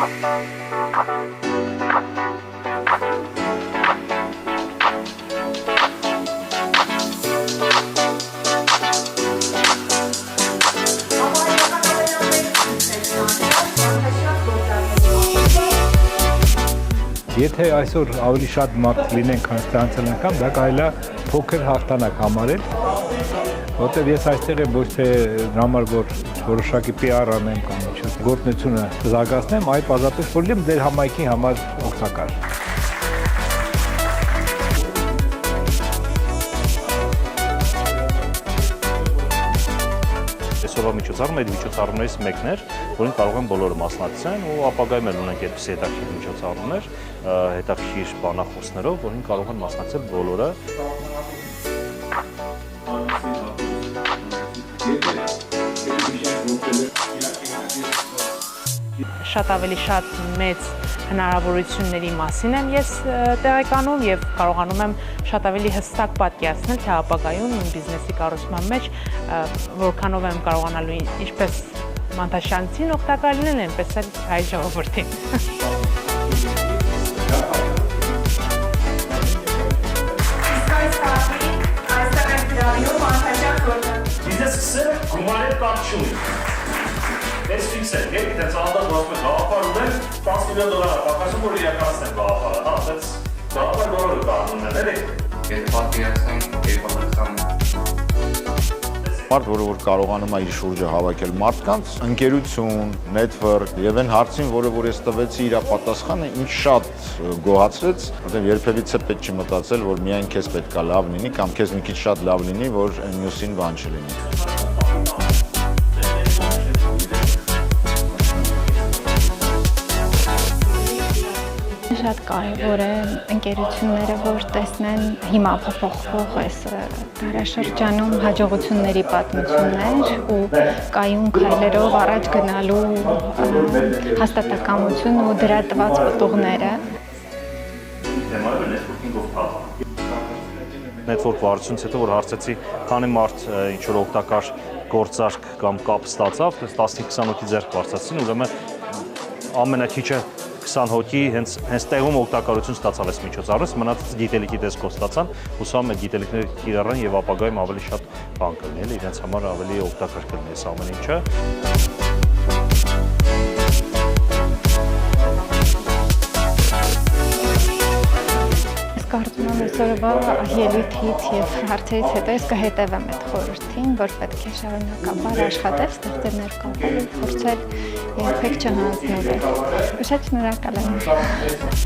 Եթե այսօր ավելի շատ մարդ լինեն, քան ցանկացել անգամ, դա կարելի է փոքր հաղթանակ համարել, որտեղ ես այստեղ եմ ոչ թե համար որ որոշակի PR անեմ կամ ինչ գործունեությունը զարգացնեմ, այլ պարզապես որ լինեմ դեր համայնքի համար օգտակար։ Այսօրվա միջոցառումը այդ միջոցառումներից մեկն էր, որին կարող են բոլորը մասնակցեն ու ապագայում էլ ունենք այդպիսի հետաքրքիր միջոցառումներ, հետաքրքիր բանախոսներով, որին կարող են մասնակցել բոլորը։ Շատ ավելի շատ մեծ հնարավորությունների մասին եմ ես տեղեկանում եւ կարողանում եմ շատ ավելի հստակ պատկերացնել, թե ապագայում իմ բիզնեսի կառուցման մեջ որքանով եմ կարողանալու ինչպես մանտաշանցին օգտակար լինել, այնպես էլ հայ ժողովրդին։ Բիզնես սկսել գումարել կամ չունի։ Ես ֆիքսել, երբ դες անդա դասում գաղափար ունեն, $10 միլիոն պակասում որ իրականացնեն գաղափարը, հա, դες գաղափար բոլորը կանոնն են, էլի։ Եթե պատկերացնենք 2020 Մարդ, որը որ կարողանում է իր շուրջը հավաքել մարդկանց, ընկերություն, network եւ այն հարցին, որ ես տվեցի իր պատասխանը, ինձ շատ գոհացրեց, որտեղ երբևիցե պետք չի մտածել, որ միայն քեզ պետքա լավ լինի կամ քեզ մի քիչ շատ լավ լինի, որ այն մյուսին բան չլինի։ Շատ կարևոր է ընկերությունները, որ տեսնեն հիմա փոփոխվող այս դարաշրջանում հաջողությունների պատմություններ ու կայուն քայլերով առաջ գնալու հաստատակամություն ու դրա տված պտուղները։ Network վարությունից հետո որ հարցեցի, քանի մարդ ինչ որ օգտակար գործարք կամ կապ ստացավ, 10-20 հոգի ձեռք բարձրացին, ուրեմն ամենակիչը 20 հոգի հենց տեղում օգտակարություն ստացավ այս միջոցառումից, մնացած գիտելիքի տեսքով ստացան, հուսամ այդ գիտելիքները կիրառեն եւ ապագայում ավելի շատ բան կլինի, էլի իրենց համար ավելի օգտակար կլինի այս ամեն ինչը։ Կարծում եմ այսօրվա ելույթից եւ հարցերից հետո ես կհետևեմ այդ խորհրդին, որ պետք է շարունակաբար աշխատել, ստեղծել ներկայացնել, փորձել երբեք չհանձնվել։ Շատ շնորհակալ եմ։